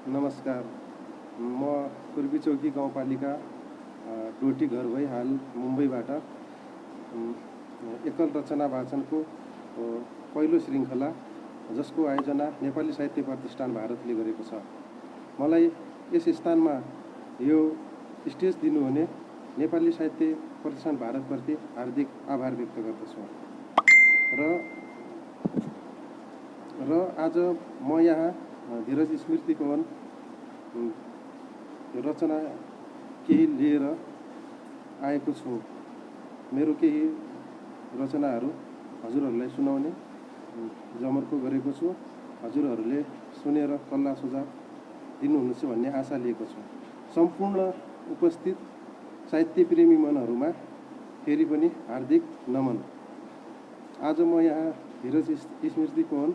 नमस्कार। म पूर्वी चौकी गाउँपालिका डोटी घर भई हाल मुम्बईबाट एकल रचना वाचनको पहिलो श्रृङ्खला जसको आयोजना नेपाली साहित्य प्रतिष्ठान भारतले गरेको छ। मलाई यस स्थानमा यो स्टेज दिनुहुने नेपाली साहित्य प्रतिष्ठान भारतप्रति हार्दिक आभार व्यक्त गर्दछु। र आज म यहाँ धीरज स्मृति भवन रचना केही लिएर आएको छु। मेरो केही रचनाहरू हजुरहरूलाई सुनाउने जमर्को गरेको छु। हजुरहरूले सुनेर सल्लाह सुझाव दिनुहुनेछ भन्ने आशा लिएको छु। सम्पूर्ण उपस्थित साहित्य प्रेमी मनहरूमा फेरि पनि हार्दिक नमन। आज म यहाँ धीरज स्मृति भवन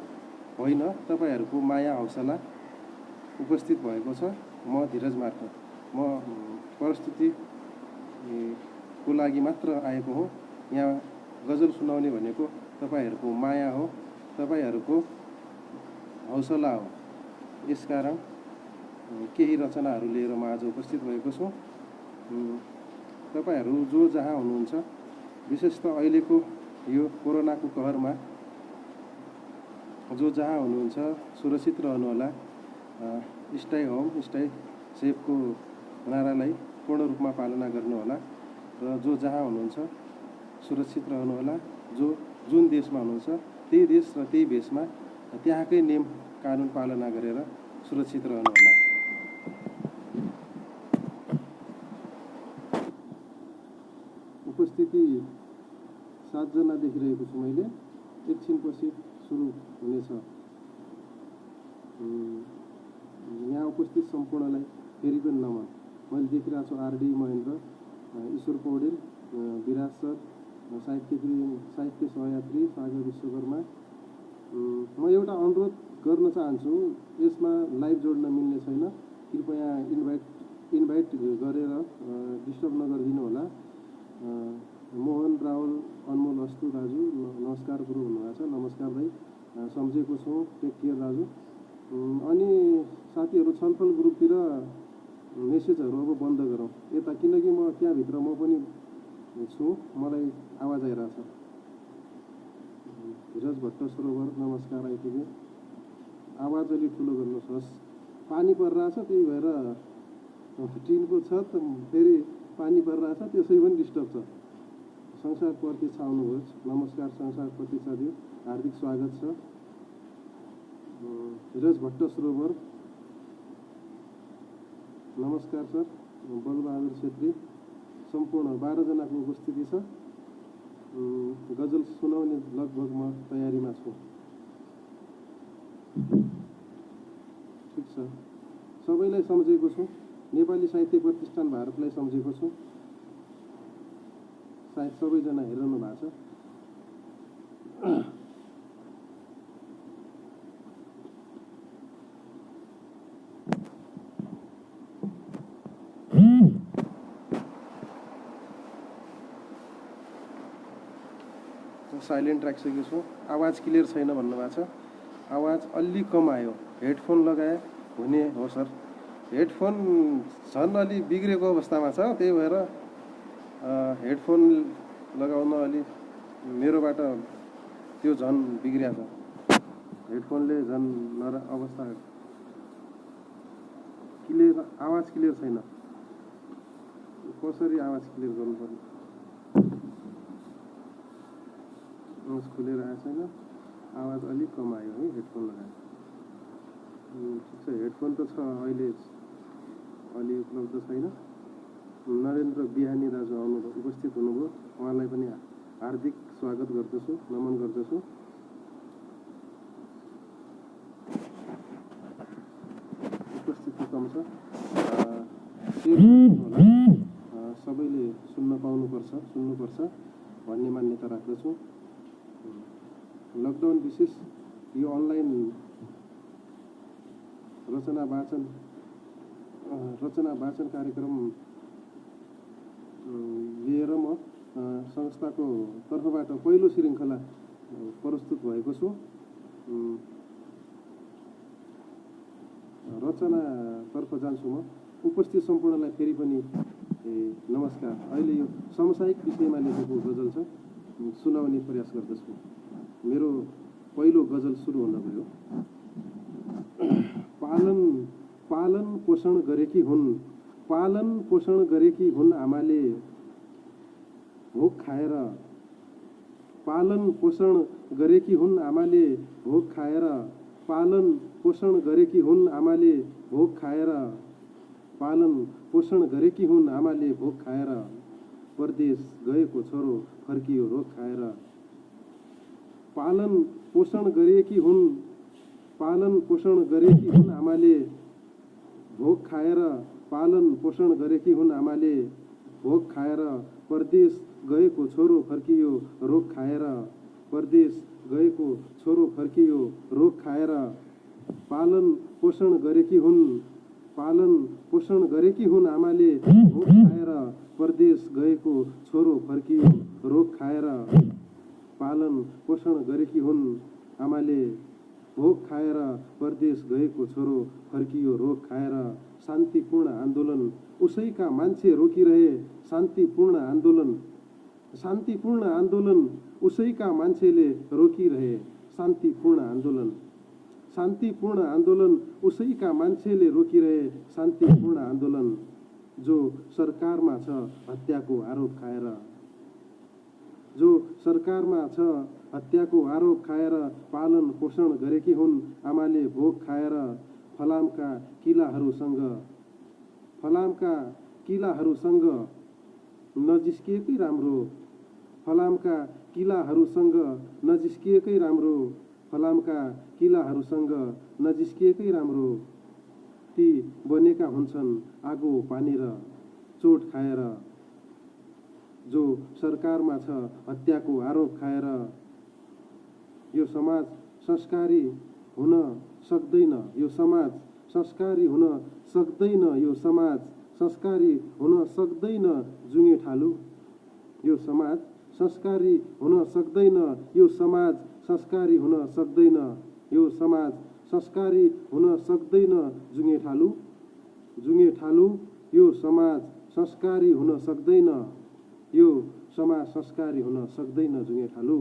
होइन, तपाईँहरूको माया हौसला उपस्थित भएको छ। म धीरज मार्फत म प्रस्तुतिको लागि मात्र आएको हो। यहाँ गजल सुनाउने भनेको तपाईँहरूको माया हो, तपाईँहरूको हौसला हो। यसकारण केही रचनाहरू लिएर म आज उपस्थित भएको छु। तपाईँहरू जो जहाँ हुनुहुन्छ, विशेषतः अहिलेको यो कोरोनाको कहरमा जो जहाँ हुनुहुन्छ सुरक्षित रहनुहोला। स्टे होम स्टे सेफको नारालाई पूर्ण रूपमा पालना गर्नुहोला र जो जहाँ हुनुहुन्छ सुरक्षित रहनुहोला। जुन देशमा हुनुहुन्छ त्यही देश र त्यही भेषमा त्यहाँकै नियम कानुन पालना गरेर सुरक्षित रहनुहोला। उपस्थिति 7 जना देखिरहेको छु मैले। एकछिनपछि सुरु हुनेछ। यहाँ उपस्थित सम्पूर्णलाई फेरि पनि नमन। मैले देखिरहेको छु आरडी महेन्द्र, ईश्वर पौडेल, विराज सर, साहित्य सहयात्री सागर विश्वकर्मा। म एउटा अनुरोध गर्न चाहन्छु, यसमा लाइभ जोड्न मिल्ने छैन। कृपया इन्भाइट गरेर डिस्टर्ब नगरिदिनु होला। मोहन रावल अनमोल अस्तु दाजु नमस्कार गुरु भन्नुभएको छ। नमस्कार भाइ, सम्झेको छु। टेक केयर दाजु। अनि साथीहरू छलफल ग्रुपतिर मेसेजहरू अब बन्द गरौँ यता, किनकि म त्यहाँभित्र म पनि छु, मलाई आवाज आइरहेछ। धीरज भट्ट सरोवर नमस्कार आइपुग्यो। आवाज अलि ठुलो गर्नुहोस्। पानी परिरहेछ, त्यही भएर टिनको छत फेरि पानी परिरहेछ, त्यसै पनि डिस्टर्ब छ। संसार प्रतीक्षा आउनुहोस्। नमस्कार संसार प्रतीक्षाज्यू, हार्दिक स्वागत छ। धीरज भट्ट सरोवर नमस्कार सर। बलबहादुर छेत्री, सम्पूर्ण 12 जनाको उपस्थिति छ। गजल सुनाउने लगभग म तयारीमा छु। ठिक छ, सबैलाई सम्झेको छु। नेपाली साहित्य प्रतिष्ठान भारतलाई सम्झेको छु। सायद सबैजना हेरिरहनु भएको छ। साइलेन्ट राखिसकेको छु। आवाज क्लियर छैन भन्नुभएको छ। आवाज अलि कम आयो। हेडफोन लगाए हुने हो सर। हेडफोन झन् अलि बिग्रेको अवस्थामा छ, त्यही भएर हेडफोन लगाउन अलि मेरोबाट त्यो झन् बिग्रिएको छ। हेडफोनले झन् अवस्था क्लियर, आवाज क्लियर छैन। कसरी आवाज क्लियर गर्नुपर्ने? खुलेर आएको छैन। आवाज अलिक कम आयो है हेडफोन लगाएर। ठिक छ, हेडफोन त छ अहिले अलि उपलब्ध छैन। नरेन्द्र बिहानी दाजु उपस्थित हुनुभयो। उहाँलाई पनि हार्दिक स्वागत गर्दछु, नमन गर्दछु। उपस्थिति कम छ। सबैले सुन्नुपर्छ भन्ने मान्यता राख्दछु। लकडाउन विशेष यो अनलाइन रचना वाचन कार्यक्रम लिएर म संस्थाको तर्फबाट पहिलो श्रृङ्खला प्रस्तुत भएको छु। रचनातर्फ जान्छु म। उपस्थित सम्पूर्णलाई फेरि पनि नमस्कार। अहिले यो समसामयिक विषयमा लेखेको गजल छ, सुनाउने प्रयास गर्दछु। मेरो पहिलो गजल सुरु हुन गयो। पालन पालन पोषण गरेकी हुन्, पालन पोषण गरेकी हुन् आमाले भोक खाएर। पालन पोषण गरेकी हुन् आमाले भोक खाएर। पालन पोषण गरेकी हुन् आमाले भोक खाएर। पालन पोषण गरेकी हुन् आमाले भोक खाएर। परदेश गएको छोरो फर्कियो रोग खाएर। पालन पोषण गरेकी हुन्, पालन पोषण गरेकी हुन् आमाले भोक खाएर। पालन पोषण गरेकी हुन् आमाले भोक खाएर। परदेश गएको छोरो फर्कियो रोग खाएर। परदेश गएको छोरो फर्कियो रोग खाएर। पालन पोषण गरेकी हुन्, पालन पोषण गरेकी हुन् आमाले भोक खाएर। परदेश गएको छोरो फर्कियो रोग खाएर। पालन पोषण गरेकी हुन् आमाले भोक खाएर। परदेश गएको छोरो फर्कियो रोग खाएर। शान्तिपूर्ण आन्दोलन उसैका मान्छे रोकिरहे। शान्तिपूर्ण आन्दोलन, शान्तिपूर्ण आन्दोलन उसैका मान्छेले रोकिरहे। शान्तिपूर्ण आन्दोलन, शान्तिपूर्ण आन्दोलन उसैका मान्छेले रोकिरहे। शान्तिपूर्ण आन्दोलन जो सरकारमा छ हत्याको आरोप खाएर। जो सरकारमा छ हत्याको आरोप खाएर। पालन पोषण गरेकी हुन् आमाले भोक खाएर। फलामका किलाहरूसँग, फलामका किलाहरूसँग नजिस्किएकै राम्रो। फलामका किलाहरूसँग नजिस्किएकै राम्रो। फलामका किलाहरूसँग नजिस्किएकै राम्रो। ती बनेका हुन्छन् आगो पानेर चोट खाएर। जो सरकारमा छ हत्याको आरोप खाएर। यो समाज संस्कारी हुन सक्दैन, यो समाज संस्कारी हुन सक्दैन। यो समाज संस्कारी हुन सक्दैन जुङ्गे ठालु। यो समाज संस्कारी हुन सक्दैन, यो समाज संस्कारी हुन सक्दैन। यो समाज संस्कारी हुन सक्दैन जुङ्गे ठालु। जुङ्गे ठालु यो समाज संस्कारी हुन सक्दैन। यो समाज संस्कारी हुन सक्दैन जुङ्गे ठालु।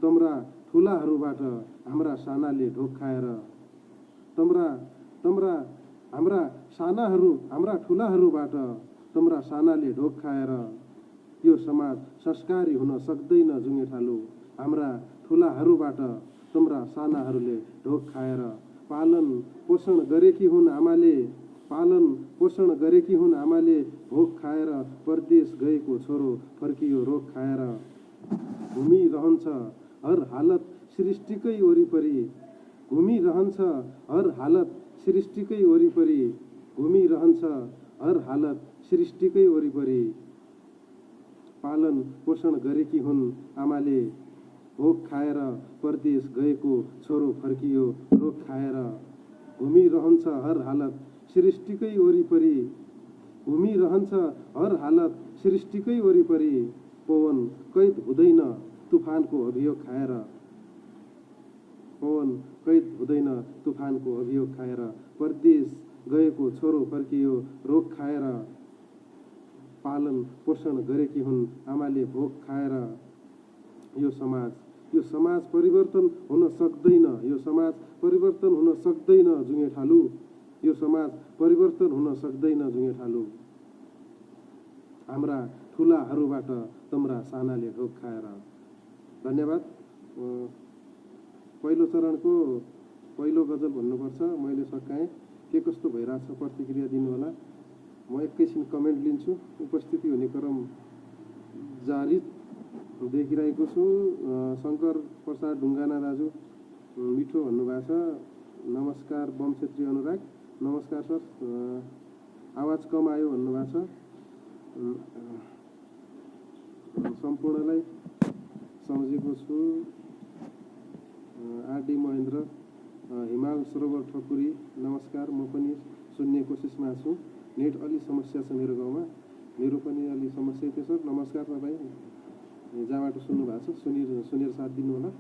तम्रा ठुलाहरूबाट हाम्रा सानाले ढोक खाएर। तम्रा तम्रा हाम्रा सानाहरू, हाम्रा ठुलाहरूबाट तम्रा सानाले ढोक खाएर। यो समाज संस्कारी हुन सक्दैन जुङ्गे ठालु। हाम्रा ठुलाहरूबाट तम्रा सानाहरूले ढोक खाएर। पालन पोषण गरेकी हुन् आमाले, पालन पोषण गरेकी हुन् आमाले भोक खाएर। परदेश गएको छोरो फर्कियो रोग खाएर। घुमिरहन्छ हर हालत सृष्टिकै वरिपरि। घुमिरहन्छ हर हालत सृष्टिकै वरिपरि। घुमिरहन्छ हर हालत सृष्टिकै वरिपरि। पालन पोषण गरेकी हुन् आमाले भोक खाएर। परदेश गएको छोरो फर्कियो रोग खाएर। घुमिरहन्छ हर हालत सृष्टिकै वरिपरि। घुमिरहन्छ हर हालत सृष्टिकै वरिपरि। पवन कैद हुँदैन तुफानको अभियोग खाएर। पवन कैद हुँदैन तुफानको अभियोग खाएर। परदेश गएको छोरो फर्कियो रोग खाएर। पालन पोषण गरेकी हुन् आमाले भोक खाएर। यो समाज परिवर्तन हुन सक्दैन। यो समाज परिवर्तन हुन सक्दैन जुङ्गे ठालु। यो समाज परिवर्तन हुन सक्दैन जुङ्गे ठालु। हाम्रा ठुलाहरूबाट तम्रा सानाले ढोक खाएर। धन्यवाद। पहिलो चरणको पहिलो गजल भन्नुपर्छ। मैले सकाएँ। के कस्तो भइरहेछ प्रतिक्रिया दिनुहोला। म एकैछिन कमेन्ट लिन्छु। उपस्थिति हुने क्रम जारी देखिरहेको छु। शङ्कर प्रसाद ढुङ्गाना दाजु मिठो भन्नुभएको छ। नमस्कार बम क्षेत्री अनुराग, नमस्कार सर। आवाज कम आयो भन्नुभएको छ। सम्पूर्णलाई सम्झेको छु। आरडी महेन्द्र, हिमाल सरोवर ठकुरी नमस्कार। म पनि सुन्ने कोसिसमा छु। नेट अलि समस्या छ मेरो गाउँमा। मेरो पनि अलि समस्या थियो सर। नमस्कार तपाईँ जहाँबाट सुन्नु भएको छ सुनेर साथ दिनु होला।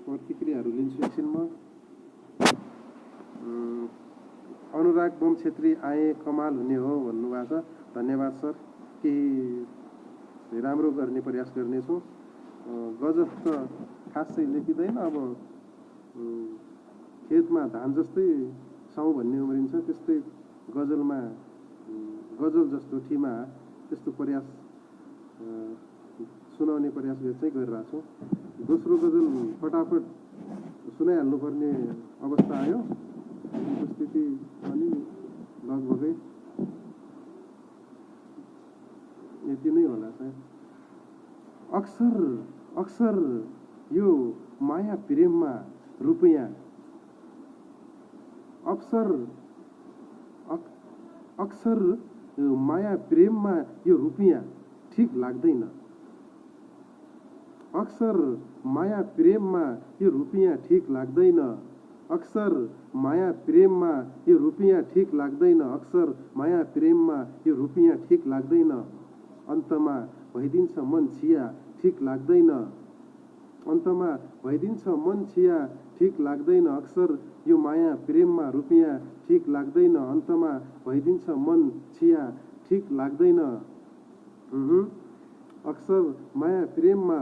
प्रतिक्रियाहरू लिन्छु एकछिनमा। अनुराग बम छेत्री आए कमाल हुने हो भन्नुभएको छ। धन्यवाद सर। केही राम्रो गर्ने प्रयास गर्नेछौँ। गजल त खासै लेखिँदैन। अब खेतमा धान जस्तै साउ भन्ने उम्रिन्छ, त्यस्तै गजलमा गजल जस्तो ठिमा त्यस्तो प्रयास सुनाउने प्रयास चाहिँ गरिरहेको छौँ। दोस्रो गजल फटाफट सुनाइहाल्नुपर्ने अवस्था आयो। स्थिति पनि लगभगै यति नै होला सायद। अक्सर यो माया प्रेममा रुपैयाँ अक्सर माया प्रेममा यो रुपैयाँ ठिक लाग्दैन। अक्सर माया प्रेममा यो रुपैयाँ ठिक लाग्दैन। अक्सर माया प्रेममा यो रुपैयाँ ठिक लाग्दैन। अक्सर माया प्रेममा यो रुपैयाँ ठिक लाग्दैन। अन्तमा भइदिन्छ मन छिया ठिक लाग्दैन। अन्तमा भइदिन्छ मन छिया ठिक लाग्दैन। अक्सर यो माया प्रेममा रुपैयाँ ठिक लाग्दैन। अन्तमा भइदिन्छ मन छिया ठिक लाग्दैन। अक्सर माया प्रेममा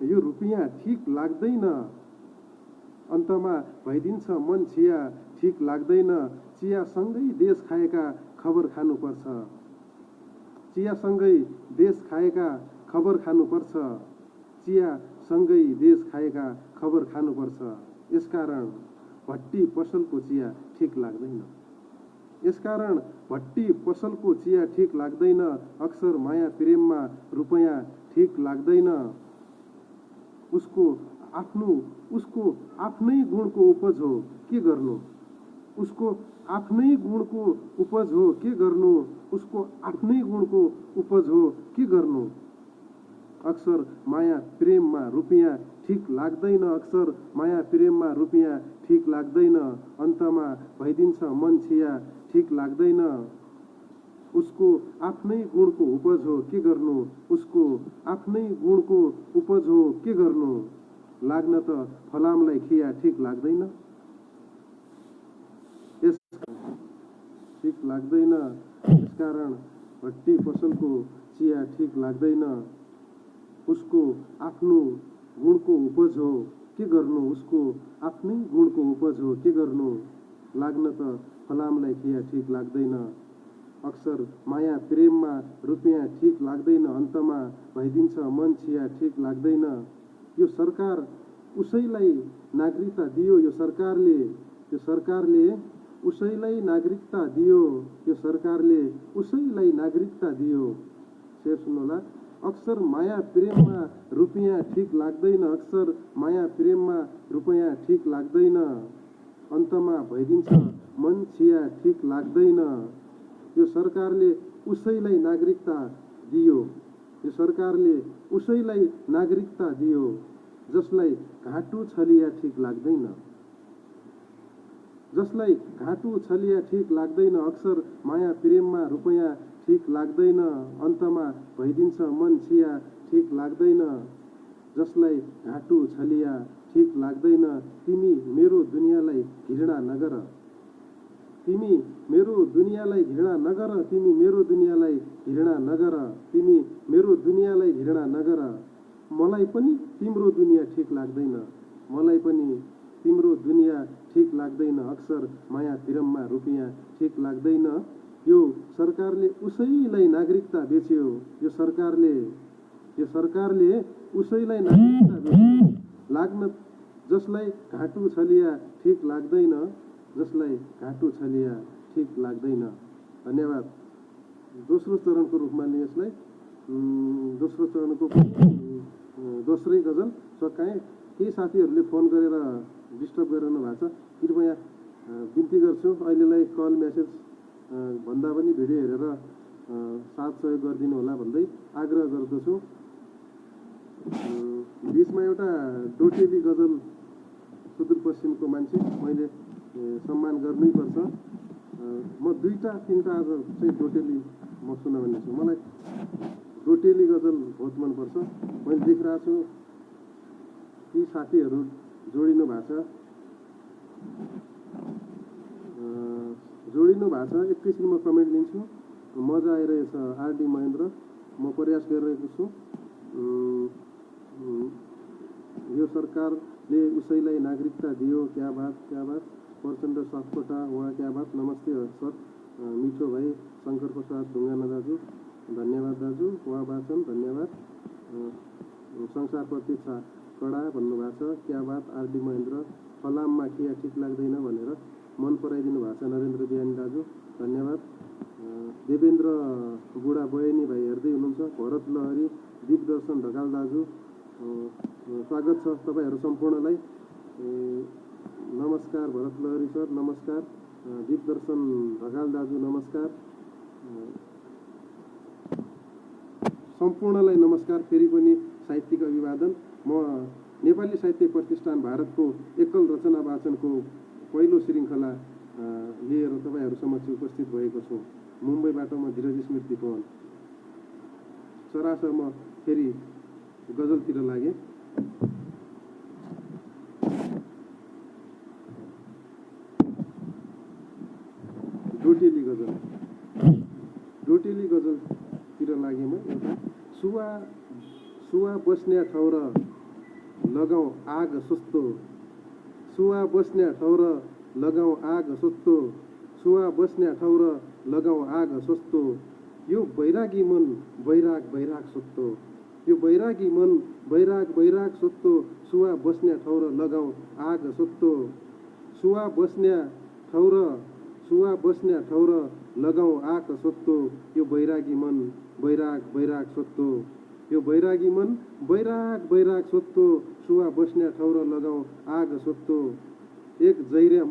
यो रुपैयाँ ठिक लाग्दैन। अन्तमा भइदिन्छ मन छिया ठिक लाग्दैन। चियासँगै देश खाएका खबर खानुपर्छ। चियासँगै देश खाएका खबर खानुपर्छ। चियासँगै देश खाएका खबर खानुपर्छ। यसकारण भट्टी पसलको चिया ठिक लाग्दैन। यसकारण भट्टी पसलको चिया ठिक लाग्दैन। अक्सर माया प्रेममा रुपैयाँ ठिक लाग्दैन। उसको आफ्नै गुणको उपज हो के गर्नु। उसको आफ्नै गुणको उपज हो के गर्नु। उसको आफ्नै गुणको उपज हो के गर्नु। अक्सर माया प्रेममा रुपैयाँ ठिक लाग्दैन। अक्सर माया प्रेममा रुपैयाँ ठिक लाग्दैन। अन्तमा भइदिन्छ मन छिया ठिक लाग्दैन। उसको आफ्नै गुणको उपज हो के गर्नु। उसको आफ्नै गुणको उपज हो के गर्नु। लाग्न त फलामलाई खिया ठिक लाग्दैन। ठिक लाग्दैन। यसकारण भट्टी पसलको चिया ठिक लाग्दैन। उसको आफ्नो गुणको उपज हो के गर्नु। उसको आफ्नै गुणको उपज हो के गर्नु। लाग्न त फलामलाई खिया ठिक लाग्दैन। अक्सर माया प्रेममा रुपैयाँ ठिक लाग्दैन। अन्तमा भइदिन्छ मन छिया ठिक लाग्दैन। यो सरकार उसैलाई नागरिकता दियो। यो सरकारले उसैलाई नागरिकता दियो। यो सरकारले उसैलाई नागरिकता दियो। शेर सुन्नुहोला। अक्सर माया प्रेममा रुपैयाँ ठिक लाग्दैन। अक्सर माया प्रेममा रुपैयाँ ठिक लाग्दैन। अन्तमा भइदिन्छ मन छिया ठिक लाग्दैन। यो सरकारले उसैलाई नागरिकता दियो। यो सरकारले उसैलाई नागरिकता दियो जसलाई घाँटु छलिया ठिक लाग्दैन। जसलाई घाँटु छलिया ठिक लाग्दैन। अक्सर माया प्रेममा रुपैयाँ ठिक लाग्दैन। अन्तमा भइदिन्छ मन छिया ठिक लाग्दैन। जसलाई घाँटु छलिया ठिक लाग्दैन। तिमी मेरो दुनियाँलाई घृणा नगर। तिमी मेरो दुनियाँलाई घृणा नगर। तिमी मेरो दुनियाँलाई घृणा नगर। तिमी मेरो दुनियाँलाई घृणा नगर। मलाई पनि तिम्रो दुनियाँ ठिक लाग्दैन। मलाई पनि तिम्रो दुनियाँ ठिक लाग्दैन। अक्सर माया प्रेममा रुपैयाँ ठिक लाग्दैन। यो सरकारले उसैलाई नागरिकता बेच्यो। यो सरकारले उसैलाई नागरिकता बेच्यो। लाग्न जसलाई घाँटु छलिया ठिक लाग्दैन। जसलाई घाँटु छलिया ठिक लाग्दैन। धन्यवाद। दोस्रो चरणको रूपमा लिएँ यसलाई। दोस्रो चरणको दोस्रै गजल सकाएँ। केही साथीहरूले फोन गरेर डिस्टर्ब गरिरहनु भएको छ। कृपया बिन्ती गर्छु अहिलेलाई कल मेसेज भन्दा पनि भिडियो हेरेर साथ सहयोग गरिदिनु होला भन्दै आग्रह गर्दछु। बिचमा एउटा डोटेली गजल सुदूरपश्चिमको मान्छे मैले सम्मान गर्नैपर्छ। म 2-3टा आज चाहिँ डोटेली म सुनाउने छु। मलाई डोटेली गजल बहुत मनपर्छ। मैले देखिरहेको छु ती साथीहरू जोडिनु भएको छ। छोडिनु भएको छ। एकैछिन म कमेन्ट लिन्छु। मजा आइरहेछ आरडी महेन्द्र, म प्रयास गरिरहेको छु। यो सरकारले उसैलाई नागरिकता दियो, क्या बात क्या बात। प्रचण्ड सापकोटा उहाँ क्या बात। नमस्ते सर, मिठो भाइ शङ्कर प्रसाद ढुङ्गाना दाजु धन्यवाद दाजु, उहाँ वाचन धन्यवाद। संसार प्रतीक्षा कडा भन्नुभएको छ, क्या बात आरडी महेन्द्र। फलाममा के ठिक लाग्दैन भनेर मन पराइदिनु भएको छ नरेन्द्र बिहानी दाजु धन्यवाद। देवेन्द्र बुढा बयनी भाइ हेर्दै हुनुहुन्छ। भरत लहरी, दिपदर्शन ढकाल दाजु स्वागत छ तपाईँहरू सम्पूर्णलाई। नमस्कार भरत लहरी सर, नमस्कार दिपदर्शन ढकाल दाजु नमस्कार, सम्पूर्णलाई नमस्कार। फेरि पनि साहित्यिक अभिवादन। म नेपाली साहित्य प्रतिष्ठान भारतको एकल रचना वाचनको पहिलो श्रृङ्खला लिएर तपाईँहरू समक्ष उपस्थित भएको छु। मुम्बईबाट म धीरज स्मृति पवन। सरासर म फेरि गजलतिर लागेँ। डोटेली गजलतिर लागेँ म। एउटा सुवा बस्ने ठाउँ र लगाउँ आग सस्तो, सुवा बस्ने ठाउँ र लगाउँ आग सस्तो, सुवा बस्ने ठाउँ र लगाउँ आग सस्तो। यो बैरागी मन बैराग सस्तो, यो बैरागी मन बैराग सस्तो। सुवा बस्ने ठाउँ र लगाउँ आग सस्तो, सुवा बस्ने ठाउँ र लगाउँ आग सस्तो। यो बैरागी मन बैराग सस्तो, यो बैरागी मन बैराग सस्तो। सुवा बस्ने ठाउँ र लगाउँ आग सस्तो। एक जैर्या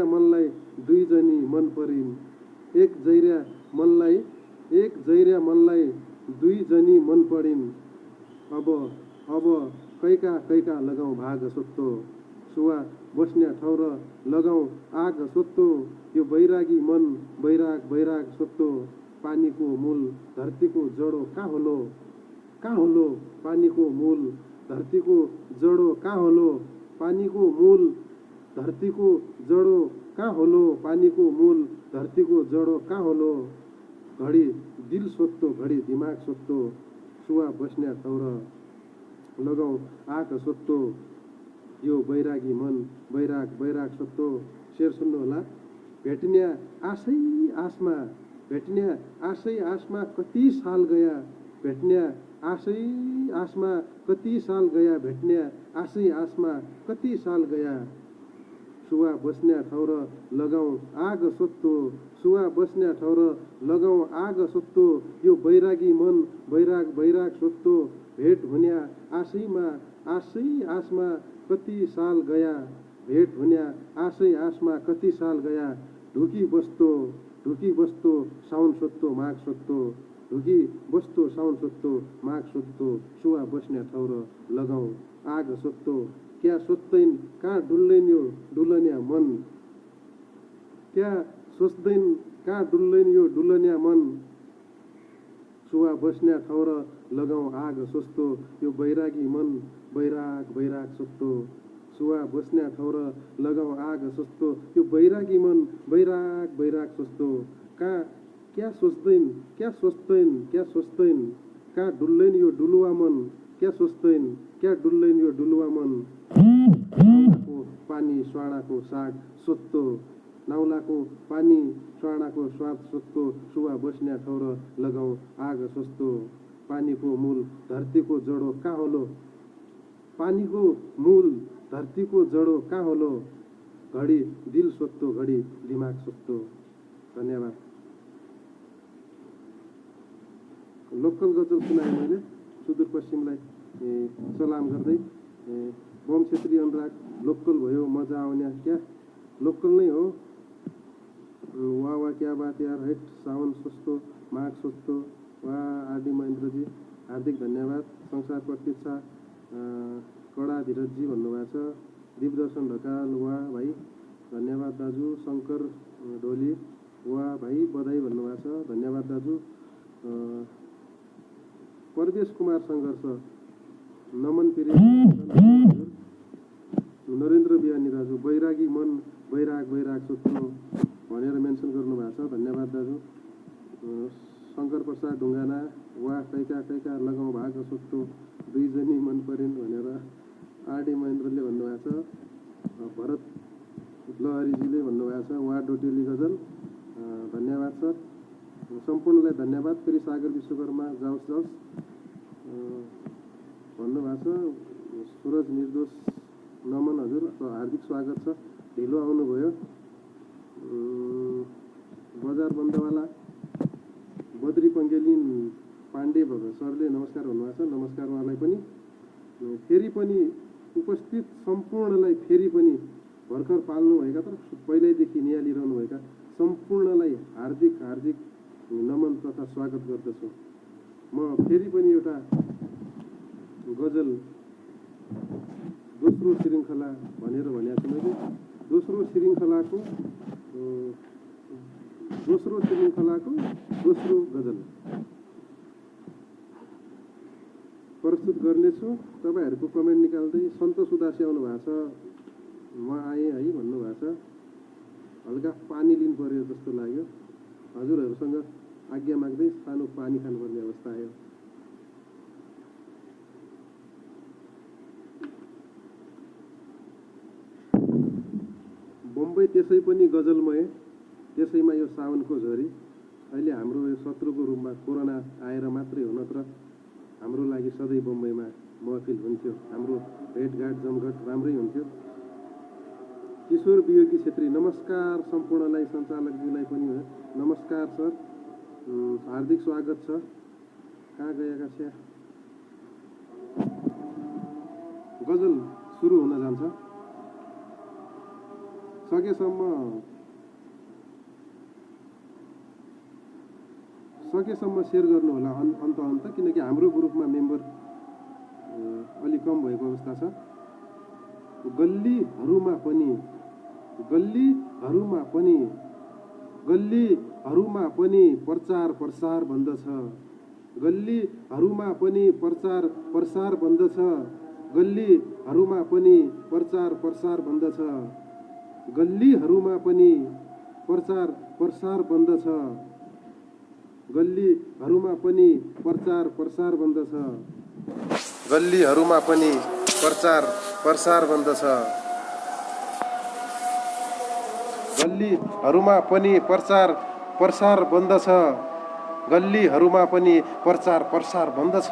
मनलाई दुई जनी मन परिन्, एक जैर्या मनलाई दुई जनी मन परिन्। अब कैका लगाउँ भाग सस्तो, सुवा बस्ने ठाउँ र लगाउँ आग सस्तो। यो बैरागी मन बैराग सस्तो। पानीको मूल धरतीको जडो कहाँ होलो, पानीको मूल धरतीको जडो कहाँ होलो, पानीको मूल धरतीको जडो कहाँ होलो, पानीको मूल धरतीको जडो कहाँ होलो। घडी दिल सोध्तो, घडी दिमाग सोध्तो, सुवा बस्ने ठाउँ र लगाउँ आग सोध्तो। यो बैरागी मन बैराग सोध्तो। शेर सुन्नु होला। भेट्ने आशै आसमा कति साल गया, भेट्ने आशै आसमा कति साल गया, भेट्ने आशै आसमा कति साल गया। सुवा बस्ने ठाउँ र लगाउँ आग सोध्तो, सुवा बस्ने ठाउँ र लगाउँ आग सोध्तो। यो बैरागी मन बैराग सोध्तो। भेट हुने आशै आसमा कति साल गया, भेट हुने आशै आसमा कति साल गया। ढुकी बस्तो साउन सोध्तो माघ सोध्तो, ढुकी बस्तो साउन सोध्तो माघ सोध्तो। सुवा बस्ने ठाउँ र लगाउँ आग सोध्तो। क्या सोच्दैन कहाँ डुल्दैन यो डुलन्या मन, क्या सोच्दैन कहाँ डुल्दैन यो डुलन्या मन। सुवा बस्ने ठाउँ र लगाउँ आग सोध्तो। यो बैरागी मन बैराग सोध्तो, सुवा बस्ने ठाउँ र लगाउँ आग सोध्तो। यो बैरागी मन बैराग सोध्तो। क्या सोच्दैन कहाँ डुल्दैन यो डुलुवा मन, क्या सोच्दैन क्या डुल्दैन यो डुलुवा मन। नाउलाको पानी स्वाडाको साग सोध्तो, नाउलाको पानी स्वाडाको स्वाद सोध्तो। सुवा बस्ने ठाउँ र लगाउँ आग सोध्तो। पानीको मूल धरतीको जडो कहाँ होलो, पानीको मूल धरतीको जडो कहाँ होलो। घडी दिल सोध्तो, घडी दिमाग सोध्तो। धन्यवाद। लोकल गजल सुनाएँ मैले सुदूरपश्चिमलाई सलाम गर्दै। बम क्षेत्री अनुराग, लोकल भयो मजा आउने, क्या लोकल नै हो। वाह क्या बात यार, हेट साउन सस्तो माघ सस्तो। वाह आरडी महेन्द्रजी हार्दिक धन्यवाद। संसार प्रतीक्षा कडा धीरजजी भन्नुभएको छ। दिपदर्शन ढकाल वाह भाइ धन्यवाद दाजु। शङ्कर ढोली वाह भाइ बधाई भन्नुभएको छ, धन्यवाद दाजु। परदेश कुमार सङ्घर्ष नमन पिरे नरेन्द्र बिहानी दाजु बैरागी मन बैराग सोध्नु भनेर मेन्सन गर्नुभएको छ, धन्यवाद दाजु। शङ्कर प्रसाद ढुङ्गाना वा कैका लगाउँ भएको सोध्नु दुईजनी मन परेन भनेर आरडी महेन्द्रले भन्नुभएको छ। भरत लहरीजीले भन्नुभएको छ वा डोटेली गजल, धन्यवाद सर, सम्पूर्णलाई धन्यवाद। फेरि सागर विश्वकर्मा जाओस् भन्नुभएको छ। सुरज निर्दोष नमन हजुर, हार्दिक स्वागत छ, ढिलो आउनुभयो। बजार बन्दवाला बद्री पङ्गेलिन पाण्डे सरले नमस्कार भन्नुभएको छ, नमस्कार उहाँलाई पनि। फेरि पनि उपस्थित सम्पूर्णलाई फेरि पनि भर्खर पाल्नुभएका तर पहिल्यैदेखि निहालिरहनुभएका सम्पूर्णलाई हार्दिक नमन तथा स्वागत गर्दछु। म फेरि पनि एउटा गजल दोस्रो श्रृङ्खला भनेर भनेको छु मैले। दोस्रो श्रृङ्खलाको दोस्रो गजल प्रस्तुत गर्नेछु। तपाईँहरूको कमेन्ट निकाल्दै सन्तोष उदासी आउनु भएको छ, म आएँ है भन्नुभएको छ। हल्का पानी लिनु पर्यो जस्तो लाग्यो, हजुरहरूसँग आज्ञा माग्दै सानो पानी खानुपर्ने अवस्था आयो। बम्बई त्यसै पनि गजलमय, त्यसैमा यो साउनको झरी। अहिले हाम्रो यो शत्रुको रूपमा कोरोना आएर मात्रै हो, नत्र हाम्रो लागि सधैँ बम्बईमा महफिल हुन्थ्यो, हाम्रो भेटघाट जमघट राम्रै हुन्थ्यो। किशोर वियोगी छेत्री नमस्कार, सम्पूर्णलाई सञ्चालकज्यूलाई पनि नमस्कार सर, हार्दिक स्वागत छ। कहाँ गएका छ्या? गजल सुरु हुन जान्छ। सकेसम्म सेयर गर्नु होला अन्त, किनकि हाम्रो ग्रुपमा मेम्बर अलि कम भएको अवस्था छ। गल्लीहरूमा पनि प्रचार प्रसार बन्द छ। गल्लीहरूमा पनि प्रचार प्रसार बन्द छ। गल्लीहरूमा पनि प्रचार प्रसार बन्द छ। गल्लीहरूमा पनि प्रचार प्रसार बन्द छ। गल्लीहरूमा पनि प्रचार प्रसार बन्द छ। गल्लीहरूमा पनि प्रचार प्रसार बन्द छ। गल्लीहरूमा पनि प्रचार प्रसार बन्द छ। गल्लीहरूमा पनि प्रचार प्रसार बन्द छ।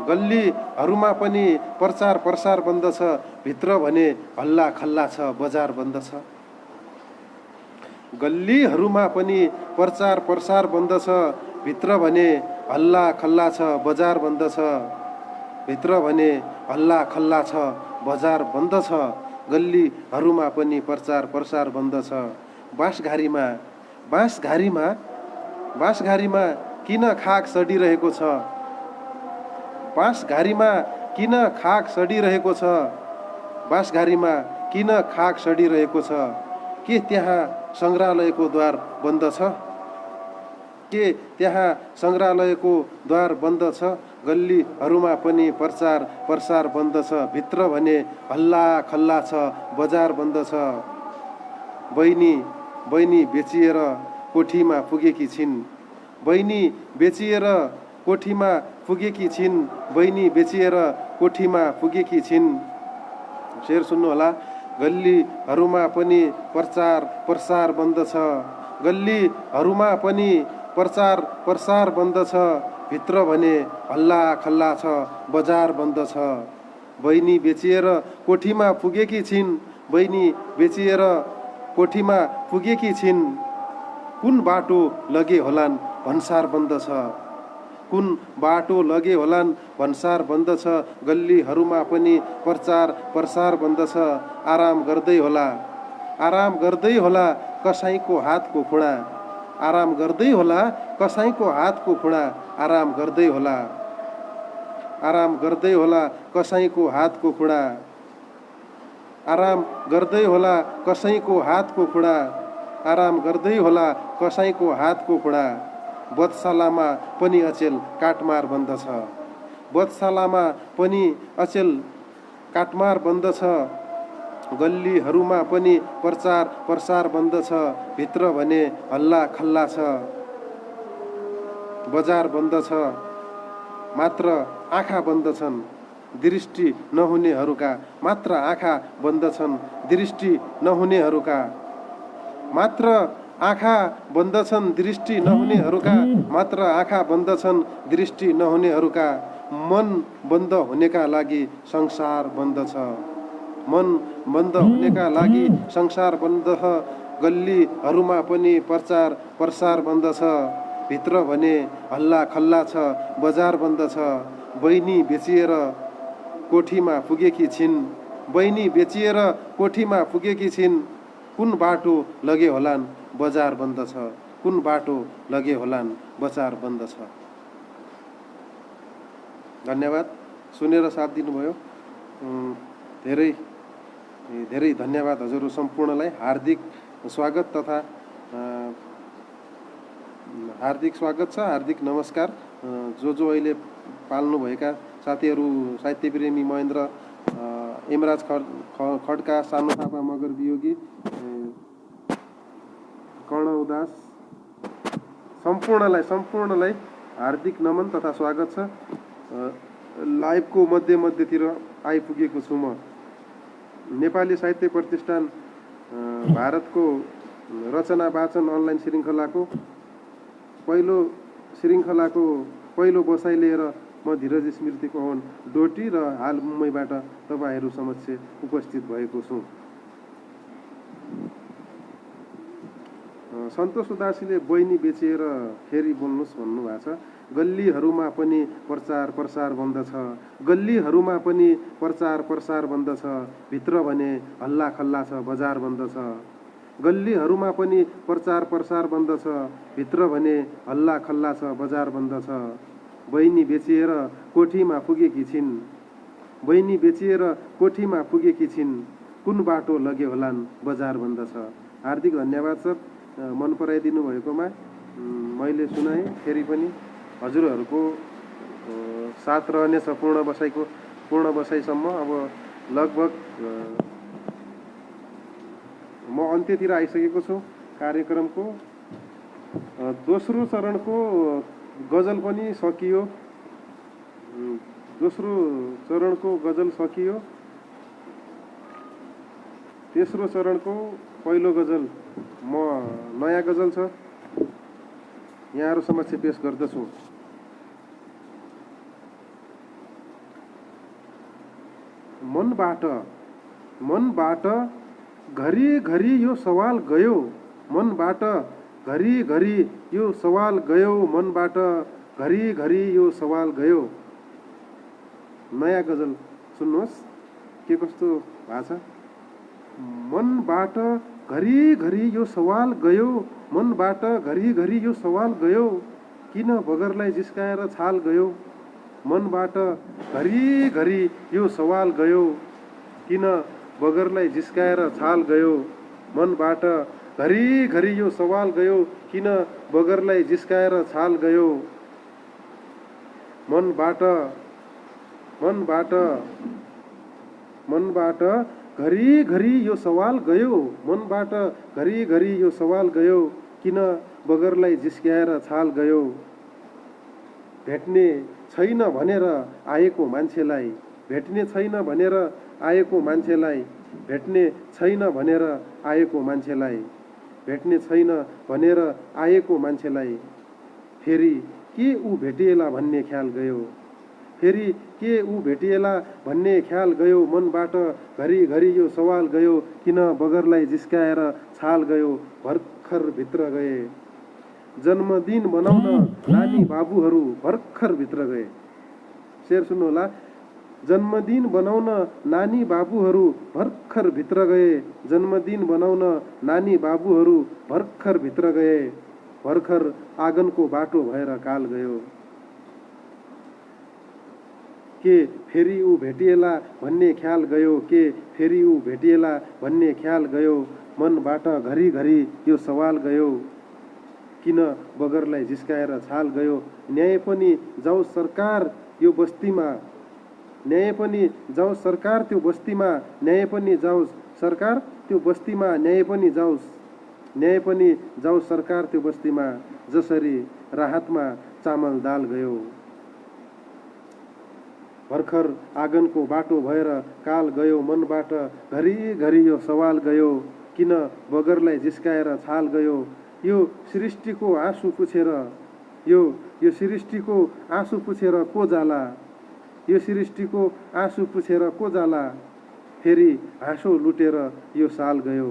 गल्लीहरूमा पनि प्रचार प्रसार बन्द छ। भित्र भने हल्ला खल्ला छ, बजार बन्द छ। गल्लीहरूमा पनि प्रचार प्रसार बन्द छ। भित्र भने हल्ला खल्ला छ, बजार बन्द छ। भित्र भने हल्ला खल्ला छ, बजार बन्द छ। गल्लीहरूमा पनि प्रचार प्रसार बन्द छ। बाँसघारीमा किन खाक सडिरहेको छ? बाँसघारीमा किन खाक सडिरहेको छ? बाँसघारीमा किन खाक सडिरहेको छ? के त्यहाँ सङ्ग्रहालयको द्वार बन्द छ? के त्यहाँ सङ्ग्रहालयको द्वार बन्द छ? गल्लीहरूमा पनि प्रचार प्रसार बन्द छ। भित्र भने हल्ला खल्ला छ, बजार बन्द छ। बहिनी बेचिएर कोठीमा पुगेकी छिन्। बहिनी बेचिएर कोठीमा पुगेकी छिन्। बहिनी बेचिएर कोठीमा पुगेकी छिन्। शेर सुन्नु होला। गल्लीहरूमा पनि प्रचार प्रसार बन्द छ। गल्लीहरूमा पनि प्रचार प्रसार बन्द छ। भित्र भने हल्ला खल्ला छ, बजार बन्द छ। बहिनी बेचिएर कोठीमा पुगेकी छिन्। बहिनी बेचिएर कोठीमा पुगेकी छिन्। कुन बाटो लगे होलान् भन्सार बन्द छ। कुन बाटो लगे होलान् भन्सार बन्द छ। गल्लीहरूमा पनि प्रचार प्रसार बन्द छ। आराम गर्दै होला कसैको हातको खुँडा। आराम गर्दै होला कसैको हातको खुँडा। आराम गर्दै होला कसैको हातको खुँडा। आराम गर्दै होला कसैको हातको खुँडा। आराम गर्दै होला कसैको हातको खुँडा। बधशालामा पनि अचेल काटमार बन्द छ। बधशालामा पनि अचेल काटमार बन्द छ। गल्लीहरूमा पनि प्रचार प्रसार बन्द छ, भित्र भने हल्ला खल्ला छ, बजार बन्द छ, मात्र आँखा बन्द छन्, दृष्टि नहुनेहरूका मात्र आँखा बन्द छन्, दृष्टि नहुनेहरूका मात्र आँखा बन्द छन्, दृष्टि नहुनेहरूका मात्र आँखा बन्द छन्, दृष्टि नहुनेहरूका मन बन्द हुनेका लागि संसार बन्द छ, मन बन्द हुनेका लागि संसार बन्द छ, गल्लीहरूमा पनि प्रचार प्रसार बन्द छ, भित्र भने हल्ला खल्ला छ, बजार बन्द छ, बहिनी बेचिएर कोठीमा पुगेकी छिन्, बहिनी बेचिएर कोठीमा पुगेकी छिन्, कुन बाटो लगे होलान् बजार बन्द छ, कुन बाटो लगे होलान् बजार बन्द छ। धन्यवाद, सुनेर साथ दिनुभयो। धेरै धेरै धन्यवाद हजुर सम्पूर्णलाई। हार्दिक स्वागत तथा हार्दिक स्वागत छ, हार्दिक नमस्कार। जो अहिले पाल्नुभएका साथीहरू, साहित्यप्रेमी महेन्द्र यमराज खड्का, सानो थापा मगर वियोगी, कर्ण उदास, सम्पूर्णलाई हार्दिक नमन तथा स्वागत छ। लाइभको मध्यतिर आइपुगेको छु म। नेपाली साहित्य प्रतिष्ठान भारतको रचना वाचन अनलाइन श्रृङ्खलाको पहिलो बसाइ लिएर म धीरज स्मृति पवन डोटी र हाल मुम्बईबाट तपाईँहरू समक्ष उपस्थित भएको छु। सन्तोष उदासीले बहिनी बेचिएर फेरि बोल्नुहोस् भन्नुभएको छ। गल्लीहरूमा पनि प्रचार प्रसार बन्द छ, गल्लीहरूमा पनि प्रचार प्रसार बन्द छ, भित्र भने हल्ला खल्ला छ, बजार बन्द छ, गल्लीहरूमा पनि प्रचार प्रसार बन्द छ, भित्र भने हल्ला खल्ला छ, बजार बन्द छ, बहिनी बेचिएर कोठीमा पुगेकी छिन्, बहिनी बेचिएर कोठीमा पुगेकी छिन्, कुन बाटो लगे होलान् बजार बन्द छ। हार्दिक धन्यवाद सर, मन पराइदिनु भएकोमा। मैले सुनाएँ, फेरि पनि हजुरहरूको साथ रहनेछ पूर्ण बसाइसम्म। अब लगभग म अन्त्यतिर आइसकेको छु कार्यक्रमको। दोस्रो चरणको गजल पनि सकियो, दोस्रो चरणको गजल सकियो। तेस्रो चरणको पहिलो गजल नयाँ गजल छ, यहाँहरू समक्ष पेश गर्दछु। मनबाट घरी यो सवाल गयो, मनबाट घरी यो सवाल गयो, मनबाट घरी यो सवाल गयो। नयाँ गजल सुन्नुहोस् के कस्तो भएको छ। मनबाट घरी यो सवाल गयो, मनबाट घरी यो सवाल गयो, किन बगरलाई जिस्काएर छाल गयो। मनबाट घरी यो सवाल गयो, किन बगरलाई जिस्काएर छाल गयो। मनबाट घरी यो सवाल गयो, किन बगरलाई जिस्काएर छाल गयो। मनबाट घरी यो सवाल गयो, मनबाट घरी यो सवाल गयो, किन बगरलाई जिस्काएर छाल गयो। भेट्ने छैन भनेर आएको मान्छेलाई, भेट्ने छैन भनेर आएको मान्छेलाई, भेट्ने छैन भनेर आएको मान्छेलाई, भेट्ने छैन भनेर आएको मान्छेलाई, फेरि के ऊ भेटिएला भन्ने ख्याल गयो, फेरि के ऊ भेटिएला भन्ने ख्याल गयो। मनबाट घरी यो सवाल गयो, किन बगरलाई जिस्काएर छाल गयो। भर्खर भित्र गए, जन्मदिन मनाउन नानी बाबुहरू भर्खर भित्र गए। शेर सुन्नुहोला। जन्मदिन बनाउन नानी बाबुहरू भर्खर भित्र गए, जन्मदिन बनाउन नानी बाबुहरू भर्खर भित्र गए। भर्खर आँगनको बाटो भएर काल गयो, के फेरि ऊ भेटिएला भन्ने ख्याल गयो, के फेरि ऊ भेटिएला भन्ने ख्याल गयो। मनबाट घरी यो सवाल गयो, किन बगरलाई जिस्काएर छाल गयो। न्याय पनि जाओस् सरकार यो बस्तीमा, न्याय पनि जाओस् सरकार त्यो बस्तीमा, न्याय पनि जाओस् सरकार त्यो बस्तीमा न्याय पनि जाओस् सरकार त्यो बस्तीमा, जसरी राहतमा चामल दाल गयो। भर्खर आँगनको बाटो भएर काल गयो मनबाट, घरिघरि यो सवाल गयो, किन बगरलाई जिस्काएर छाल गयो। यो सृष्टिको आँसु पुछेर यो सृष्टिको आँसु पुछेर को जाला, यो सृष्टिको आँसु पुछेर को जाला। फेरि हाँसो लुटेर यो साल गयो,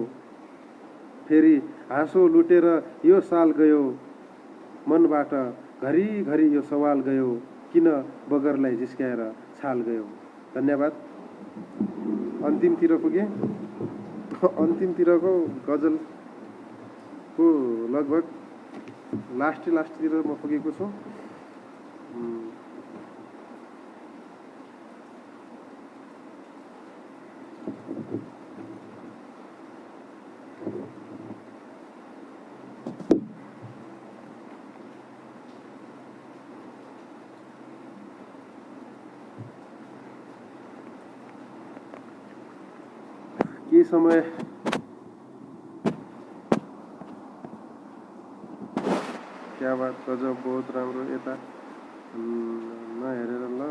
फेरि हाँसो लुटेर यो साल गयो। मनबाट घरिघरि यो सवाल गयो, किन बगरलाई जिस्काएर छाल गयो। धन्यवाद। अन्तिमतिर पुगे। अन्तिमतिरको गजलको लगभग लास्टतिर म पुगेको छु। केही समय क्या बात, गजब, बहुत राम्रो। यता नहेरेर ल।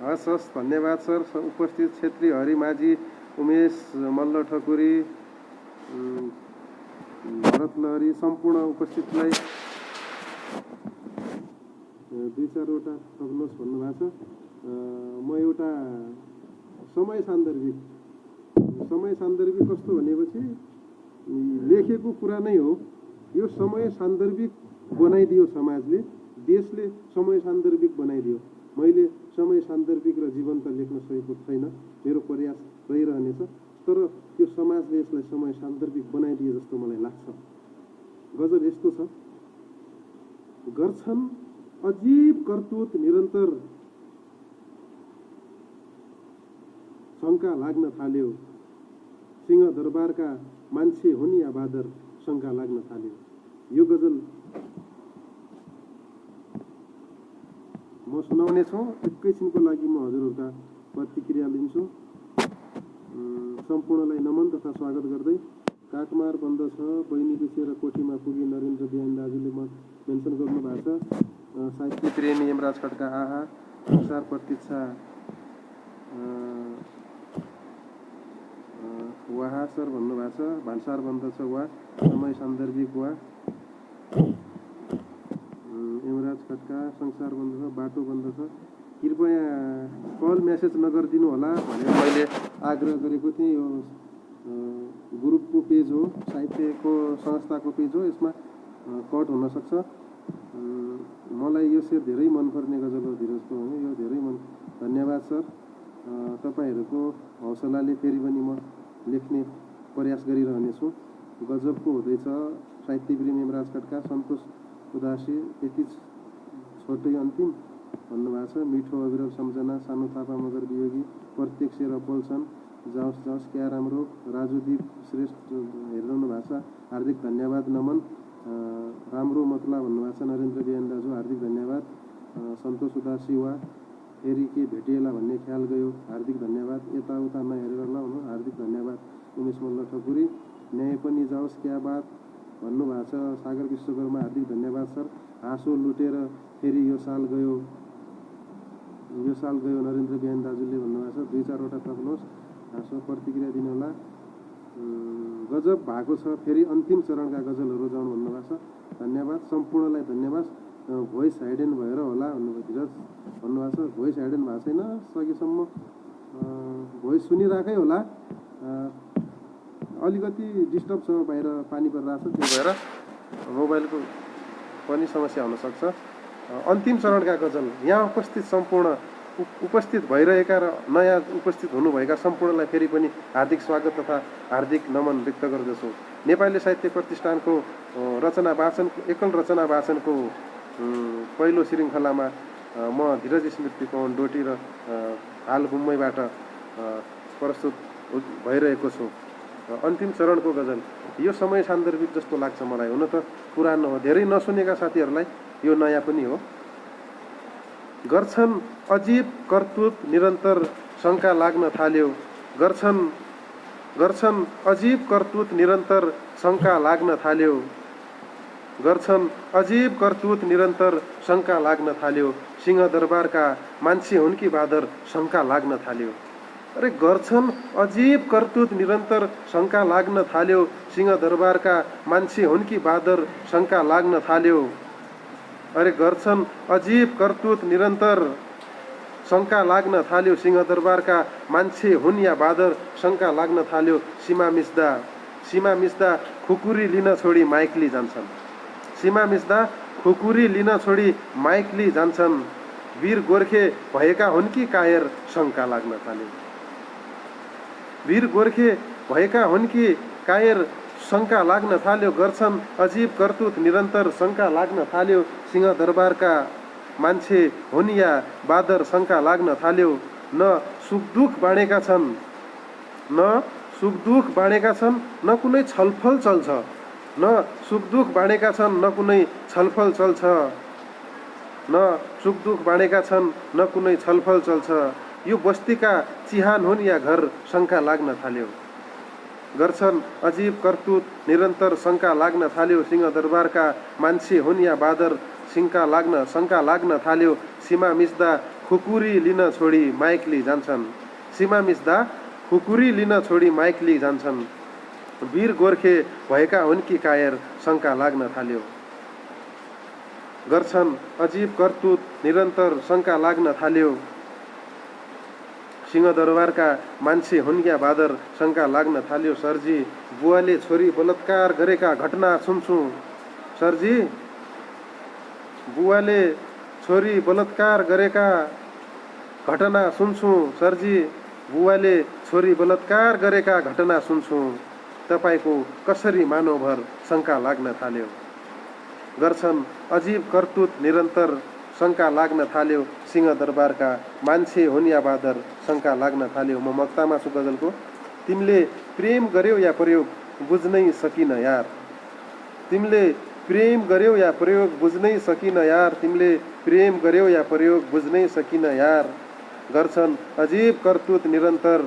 हस् हस्, धन्यवाद सर। उपस्थित क्षेत्री हरि माझी, उमेश मल्ल ठकुरी, भरत लहरी, सम्पूर्ण उपस्थितलाई 2-4 वटा थप्नुहोस् भन्नुभएको छ। म एउटा समय सान्दर्भिक कस्तो भनेपछि लेखेको कुरा नै हो। यो समय सान्दर्भिक बनाइदियो समाजले, देशले समय सान्दर्भिक बनाइदियो। मैले समय सान्दर्भिक र जीवन्त लेख्न सकेको छैन, मेरो प्रयास रहिरहनेछ। तर त्यो समाजले यसलाई समय सान्दर्भिक बनाइदिए जस्तो मलाई लाग्छ। गजल यस्तो छ: गर्छन् अजीब करतुत निरन्तर, शङ्का लाग्न थाल्यो। सिंह दरबारका मान्छे हुन् या बादर, शङ्का लाग्न थाल्यो। यो गजल म सुनाउने छु। एकैछिनको लागि म हजुरहरूका प्रतिक्रिया लिन्छु। सम्पूर्णलाई नमन तथा स्वागत गर्दै, काटमार बन्द छ, बहिनी बिसेर कोठीमा पुगी, नरेन्द्र बिहान दाजुले मेन्सन गर्नुभएको छ। साहित्य प्रेमी यमराज खड्का, आहा, संसार प्रतीक्षा, वाहा सर भन्नुभएको छ। भान्सार बन्द छ, वा समय सान्दर्भिक, वा यमराज खड्का, संसार बन्द छ, बाटो बन्द छ, कृपया कल मेसेज नगरिदिनु होला भनेर मैले आग्रह गरेको थिएँ। यो ग्रुपको पेज हो, साहित्यको संस्थाको पेज हो, यसमा कट हुनसक्छ। मलाई यो शेर धेरै मनपर्ने गजल हो धीरजको, यो धेरै धन्यवाद सर। तपाईँहरूको हौसलाले फेरि पनि म लेख्ने प्रयास गरिरहनेछु। गजबको हुँदैछ। साहित्य प्रेमी यमराज खड्का, सन्तोष उदासी, यति छोटै अन्तिम भन्नुभएको छ। मिठो अविरल सम्झना, सानो थापा मगर वियोगी, प्रत्येक शेर बोल्छन्, जाओस् क्या राम्रो। राजुदीप श्रेष्ठ हेरिरहनु भएको छ, हार्दिक धन्यवाद, नमन। राम्रो मतला भन्नुभएको छ नरेन्द्र बिहान दाजु, हार्दिक धन्यवाद। सन्तोष उदासी, वा फेरि के भेटिएला भन्ने ख्याल गयो, हार्दिक धन्यवाद। यताउता नहेरेर ल हुनु, हार्दिक धन्यवाद। उमेश मल्ल ठकुरी, न्याय पनि जाओस् क्या बात भन्नुभएको छ। सागर विश्वकर्मा, हार्दिक धन्यवाद सर। हाँसो लुटेर फेरि यो साल गयो नरेन्द्र बिहान दाजुले भन्नुभएको छ। 2-4 वटा थप्नुहोस्, हाँसो प्रतिक्रिया दिनुहोला। गजब भएको छ, फेरि अन्तिम चरणका गजलहरू जाउँ भन्नुभएको छ। धन्यवाद, सम्पूर्णलाई धन्यवाद। भोइस हाइडेन भएर होला भन्नुभयो धीरज भन्नुभएको छ। भोइस हाइडेन भएको छैन, सकेसम्म भोइस सुनिरहेकै होला। अलिकति डिस्टर्ब छ, बाहिर पानी परिरहेको छ, त्यही भएर मोबाइलको पनि समस्या हुनसक्छ। अन्तिम चरणका गजल, यहाँ उपस्थित सम्पूर्ण उपस्थित भइरहेका र नयाँ उपस्थित हुनुभएका सम्पूर्णलाई फेरि पनि हार्दिक स्वागत तथा हार्दिक नमन व्यक्त गर्दछु। नेपाली साहित्य प्रतिष्ठानको रचना वाचन, एकल रचना वाचनको पहिलो श्रृङ्खलामा म धीरज स्मृति पवन डोटी र हाल मुम्बईबाट प्रस्तुत भइरहेको छु। अन्तिम चरणको गजल यो समय सान्दर्भिक जस्तो लाग्छ मलाई। हुन त पुरानो हो, धेरै नसुनेका साथीहरूलाई यो नयाँ पनि हो। गर्छन् अजीब करतुत निरन्तर, शङ्का लाग्न थाल्यो। गर्छन् गर्छन् अजीब करतुत निरन्तर शङ्का लाग्न थाल्यो। गर्छन् अजीब करतुत निरन्तर शङ्का लाग्न थाल्यो। सिंहदरबारका मान्छे हुन् कि बाँदर शङ्का लाग्न थाल्यो। अरे गर्छन् अजीब करतुत निरन्तर शङ्का लाग्न थाल्यो। सिंहदरबारका मान्छे हुन् कि बाँदर शङ्का लाग्न थाल्यो। अरे गर्छन् अजीब करतुत निरन्तर शङ्का लाग्न थाल्यो। सिंहदरबारका मान्छे हुन् या बाँदर शङ्का लाग्न थाल्यो। सीमा मिच्दा खुकुरी लिन छोडी माइकली जान्छन्। सीमा मिच्दा खुकुरी लिन छोडी माइकली जान्छन्। वीर गोर्खे भएका हुन् कि कायर शङ्का लाग्न थाल्यो। वीर गोर्खे भएका हुन् कि कायर शङ्का लाग्न थाल्यो। गर्छन् अजीब करतुत निरन्तर शङ्का लाग्न थाल्यो। सिंहदरबारका मान्छे हुन् या बाँदर शङ्का लाग्न थाल्यो। न सुखदुख बाँडेका छन्, न सुखदुख बाँडेका छन्, न कुनै छलफल चल्छ। न सुखदुख बाँडेका छन्, न कुनै छलफल चल्छ। न सुखदुख बाँडेका छन्, न कुनै छलफल चल्छ। यो बस्तीका चिहान हुन् या घर शङ्का लाग्न थाल्यो। गर्छन् अजीब करतुत निरन्तर शङ्का लाग्न थाल्यो। सिंहदरबारका मान्छे हुन् या बाँदर शङ्का लाग्न थाल्यो। सीमा मिच्दा खुकुरी लिन छोडी माइकली जान्छन्। सीमा मिच्दा खुकुरी लिन छोडी माइकली जान्छन्। वीर गोर्खे भएका हुन् कि कायर शङ्का लाग्न थाल्यो। गर्छन् अजीब करतुत निरन्तर शङ्का लाग्न थाल्यो। सिंहदरबारका मान्छे हुन् या बाँदर शङ्का लाग्न थाल्यो। सरजी बुवाले छोरी बलात्कार गरेका घटना सुन्छु। सरजी बुवाले छोरी बलात्कार गरेका घटना सुन्छु। सरजी बुवाले छोरी बलात्कार गरेका घटना सुन्छु। तपाईको कसरी मानवभर शङ्का लाग्न थाल्यो। गर्छन् अजीब करतुत निरन्तर शङ्का लाग्न थाल्यो। सिंहदरबारका मान्छे हुन् या बाँदर शङ्का लाग्न थाल्यो। म मक्तामा छु गजलको। तिमीले प्रेम गर्यौ या प्रयोग बुझ्नै सकिन यार। तिमीले प्रेम गर्यौ या प्रयोग बुझ्नै सकिन यार। तिमीले प्रेम गर्यौ या प्रयोग बुझ्नै सकिन यार। गर्छन् अजीब करतुत निरन्तर,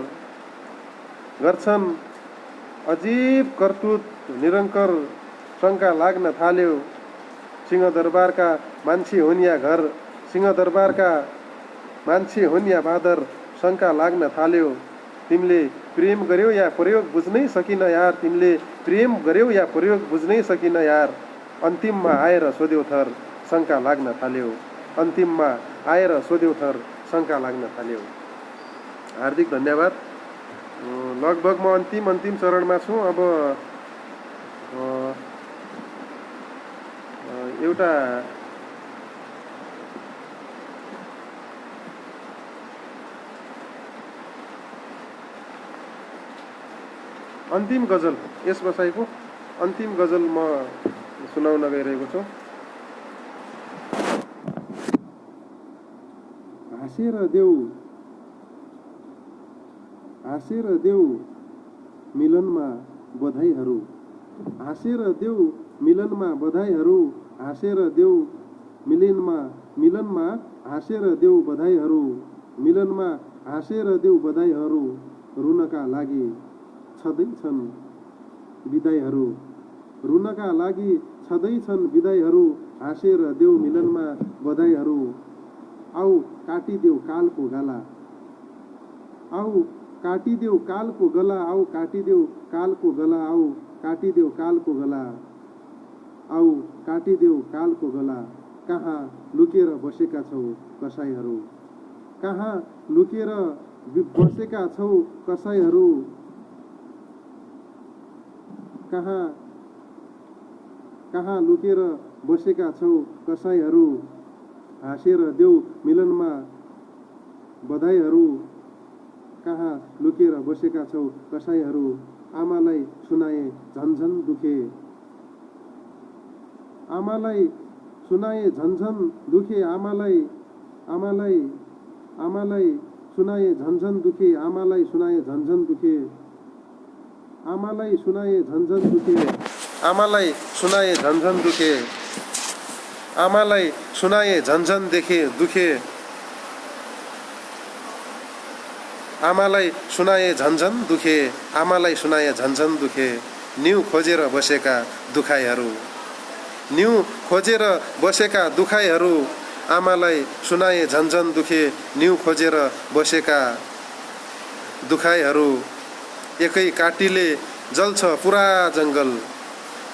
गर्छन् अजीब करतुत निरन्तर शङ्का लाग्न थाल्यो। सिंहदरबारका मान्छे हुन् या घर, सिंहदरबारका मान्छे हुन् या बाँदर शङ्का लाग्न थाल्यो। तिमीले प्रेम गर्यौ या प्रयोग बुझ्नै सकिन यार। तिमीले प्रेम गर्यौ या प्रयोग बुझ्नै सकिन यार। अन्तिममा आएर सोध्यौ थर शङ्का लाग्न थाल्यो। अन्तिममा आएर सोध्यौ थर शङ्का लाग्न थाल्यो। हार्दिक धन्यवाद। लगभग म अन्तिम चरणमा छु। अब एउटा अन्तिम गजल, यस बसाइको अन्तिम गजल म सुनाउन गइरहेको छु। हाँसेर देऊ मिलनमा बधाईहरू। हाँसेर देऊ मिलनमा बधाईहरू। हाँसेर देऊ मिलनमा हाँसेर देऊ बधाईहरू। मिलनमा हाँसेर देऊ बधाईहरू। रुनका लागि छँदैछन् बिदाईहरू। रुनका लागि छँदैछन् बिदाईहरू। हाँसेर देऊ मिलनमा बधाईहरू। आऊ काटिदेऊ कालको गाला। आऊ काटिदेऊ कालको गला। आऊ काटिदेऊ कालको गला। आऊ काटिदेऊ कालको गला। आऊ काटिदेऊ कालको गला। कहाँ लुकेर बसेका छौ कसाईहरू। कहाँ लुकेर बसेका छौ कसाईहरू। कहाँ लुकेर बसेका छौ कसाईहरू। हाँसेर देऊ मिलनमा बधाईहरू। कहाँ लुकेर बसेका छौ कसाईहरू। आमालाई सुनाए झन्झन दुखे। आमालाई सुनाए झन्झन दुखे। आमालाई सुनाए झन्झन दुखे। आमालाई सुनाए झन्झन दुखे। आमालाई सुनाए झन्झन दुखे। आमालाई सुनाए झन्झन दुखे। आमालाई सुनाए झन्झन दुखे। आमालाई सुनाए झन्झन दुखे, आमालाई सुनाए झन्झन दुखे, न्यु खोजेर बसेका दुखाइहरू, न्यु खोजेर बसेका दुखाइहरू, आमालाई सुनाए झन्झन दुखे, न्यु खोजेर बसेका दुखाइहरू। एकै काटीले जल्छ पुरा जङ्गल,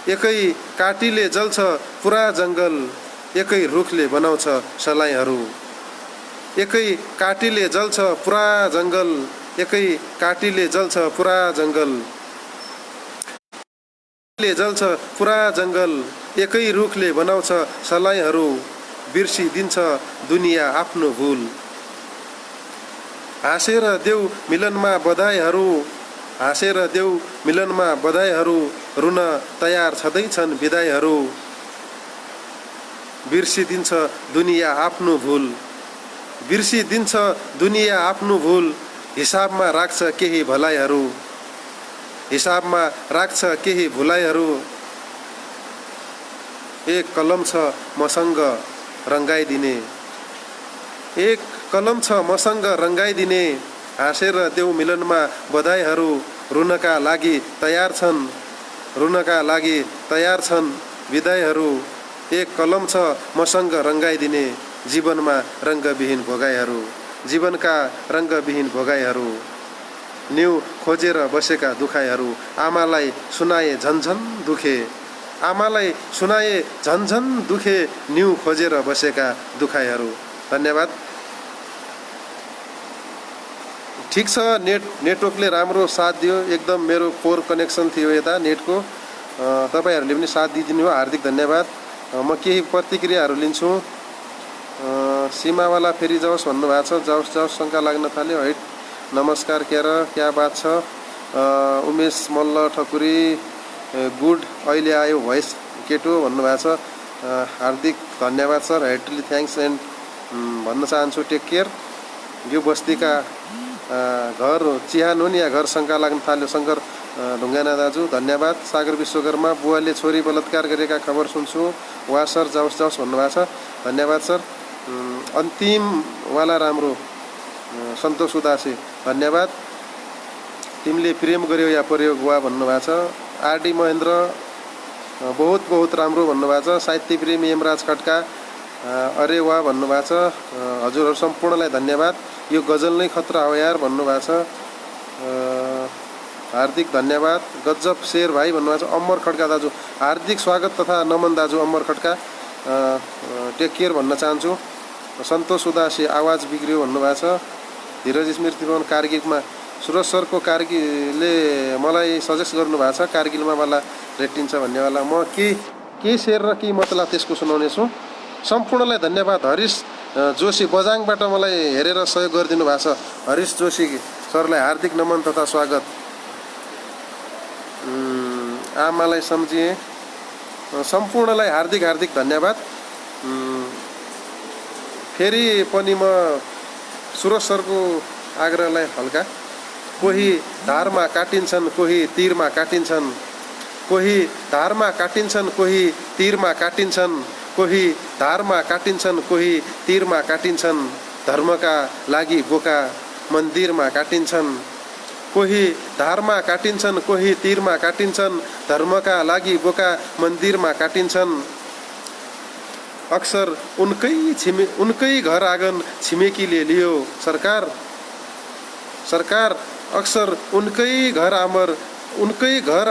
एकै काटीले जल्छ पुरा जङ्गल, एकै रुखले बनाउँछ सलाइहरू, एकै काटीले जल्छ पुरा जङ्गल, एकै काटीले जल्छ पुरा जङ्गल, जल्छ पुरा जङ्गल, एकै रुखले बनाउँछ सलाइहरू, बिर्सिदिन्छ दुनिया आफ्नो भुल। हाँसेर देऊ मिलनमा बधाईहरू, हाँसेर देऊ मिलनमा बधाईहरू, रुन तयार छँदैछन् बिदाईहरू, बिर्सिदिन्छ दुनिया आफ्नो भुल, बिर्सिदिन्छ दुनिया आफ्नो भुल, हिसाबमा राख्छ केही भलाइहरू, हिसाबमा राख्छ केही भुलाइहरू। एक कलम छ मसँग रङ्गाइदिने, एक कलम छ मसँग रङ्गाइदिने, हाँसेर देऊ मिलनमा बधाईहरू, रुनका लागि तयार छन्, रुनका लागि तयार छन् विदाईहरू। एक कलम छ मसँग रङ्गाइदिने, जीवनमा रङ्गविहीन भोगाइहरू, जीवनका रङ्गविहीन भोगाइहरू, न्यु खोजेर बसेका दुखाइहरू, आमालाई सुनाए झन्झन दुखे, आमालाई सुनाए झन्झन दुखे, न्यु खोजेर बसेका दुखाइहरू। धन्यवाद। ठिक छ, नेटवर्कले राम्रो साथ दियो, एकदम मेरो पोर कनेक्सन थियो यता नेटको, तपाईँहरूले पनि साथ दिइदिनु हो, हार्दिक धन्यवाद। म केही प्रतिक्रियाहरू लिन्छु। सीमावाला फेरि जाओस् भन्नुभएको छ, जाओस् जाओस् शङ्का लाग्न थाल्यो। है नमस्कार क्या बात छ। उमेश मल्ल ठकुरी गुड, अहिले आयो भोइस केटो भन्नुभएको छ, हार्दिक धन्यवाद सर, हार्टली थ्याङ्क्स एन्ड भन्न चाहन्छु टेक केयर। यो बस्तीका घर चिहान हुन् या घर शङ्का लाग्न थाल्यो, शङ्कर ढुङ्गाना दाजु धन्यवाद। सागर विश्वकर्मा बुवाले छोरी बलात्कार गरेका खबर सुन्छु, वा सर जाओस् जाओस् भन्नुभएको छ, धन्यवाद सर। अन्तिमवाला राम्रो सन्तोष उदासी धन्यवाद। तिमीले प्रेम गर्यो या प्रयोग वा भन्नुभएको छ। आरडी महेन्द्र बहुत बहुत राम्रो भन्नुभएको छ। साहित्य प्रेमी यमराज खड्का अरे वा भन्नुभएको छ। हजुरहरू सम्पूर्णलाई धन्यवाद। यो गजल नै खतरा हो यार भन्नुभएको छ, हार्दिक धन्यवाद। गजब शेर भाइ भन्नुभएको छ। अमर खड्का दाजु हार्दिक स्वागत तथा नमन दाजु अमर खड्का, टेक केयर भन्न चाहन्छु। सन्तोष उदासी आवाज बिग्रियो भन्नुभएको छ। धीरज स्मृति भवन कारगिलमा सुरज सरको कारगिलले मलाई सजेस्ट गर्नुभएको छ कारगिलमा वाला रेटिन्छ भन्नेवाला। म के शेर र के मतला त्यसको सुनाउनेछु। सम्पूर्णलाई धन्यवाद। हरिश जोशी बजाङबाट मलाई हेरेर सहयोग गरिदिनु भएको छ, हरिश जोशी सरलाई हार्दिक नमन तथा स्वागत। आमालाई सम्झिए, सम्पूर्णलाई हार्दिक हार्दिक धन्यवाद। फेरि पनि म सुरज सरको आग्रहलाई हल्का, कोही धारमा काटिन्छन् कोही तीरमा काटिन्छन्, कोही धारमा काटिन्छन् कोही तीरमा काटिन्छन्, कोही धारमा काटिन्छन् कोही तीरमा काटिन्छन्, धर्मका लागि बोका मन्दिरमा काटिन्छन्, कोही धारमा काटिन्छन् कोही तीरमा काटिन्छन्, धर्मका लागि बोका मन्दिरमा काटिन्छन्। अक्सर उनकै घर आँगन छिमेकीले लियो सरकार, सरकार अक्सर उनकै घर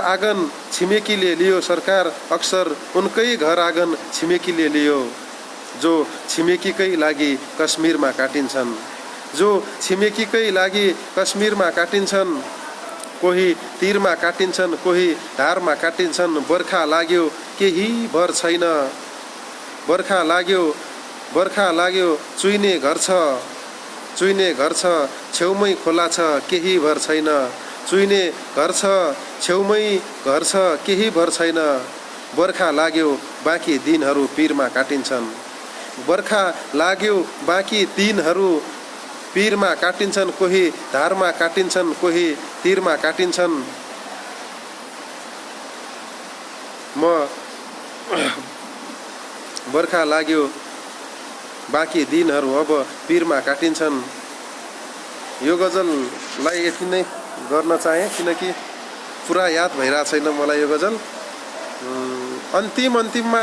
आँगन छिमेकीले लियो सरकार, अक्सर उनकै घर आँगन छिमेकीले लियो। जो छिमेकीकै लागि कश्मीरमा काटिन्छन्, जो छिमेकीकै लागि कश्मीरमा काटिन्छन्, कोही तीरमा काटिन्छन् कोही धारमा काटिन्छन्। बर्खा लाग्यो केही भर छैन, बर्खा लाग्यो चुइने घर छ, चुइने घर छ छेउमै खोला छ केही भर छैन, चुइने घर छ छेउमै घर छ केही भर छैन। बर्खा लाग्यो बाँकी दिनहरू पिरमा काटिन्छन्, बर्खा लाग्यो बाँकी दिनहरू पिरमा काटिन्छन्, कोही धारमा काटिन्छन् कोही तीरमा काटिन्छन्। म बर्खा लाग्यो बाँकी दिनहरू अब पिरमा काटिन्छन्। यो गजललाई यति नै गर्न चाहेँ किनकि पुरा याद भइरहेको छैन मलाई यो गजल। अन्तिममा